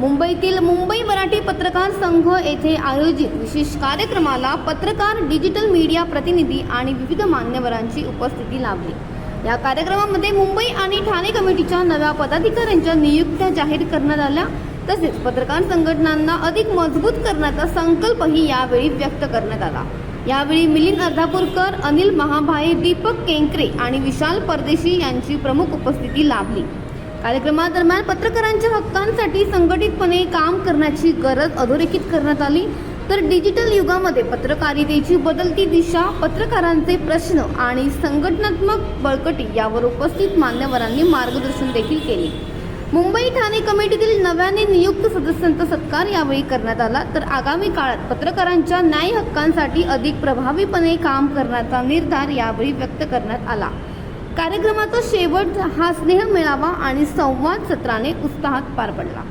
मुंबईतील मुंबई मराठी पत्रकार संघ येथे आयोजित विशेष कार्यक्रमाला पत्रकार, डिजिटल मीडिया प्रतिनिधी आणि विविध मान्यवरांची उपस्थिती लाभली। या कार्यक्रमामध्ये मुंबई आणि ठाणे कमिटीच्या नव्या पदाधिकाऱ्यांच्या नियुक्त्या जाहीर करण्यात आल्या। तसेच पत्रकार संघटनांना अधिक मजबूत करण्याचा संकल्पही यावेळी व्यक्त करण्यात आला। यावेळी मिलिंद अर्धापूरकर, अनिल महाभाये, दीपक केंकरे आणि विशाल परदेशी यांची प्रमुख उपस्थिती लाभली। कार्यक्रमादरम्यान पत्रकारांच्या हक्कांसाठी संघटितपणे काम करण्याची गरज अधोरेखित करण्यात आली। तर डिजिटल युगामध्ये पत्रकारितेची बदलती दिशा, पत्रकारांचे प्रश्न आणि संघटनात्मक बळकटी यावर उपस्थित मान्यवरांनी मार्गदर्शन देखील केले। मुंबई ठाणे कमिटीतील नव्याने नियुक्त सदस्यांचा सत्कार यावेळी करण्यात आला। तर आगामी काळात पत्रकारांच्या न्याय हक्कांसाठी अधिक प्रभावीपणे काम करण्याचा निर्धार यावेळी व्यक्त करण्यात आला। कार्यक्रमाचा शेवट हा स्नेह मेळावा आणि संवाद सत्राने उत्साहात पार पडला।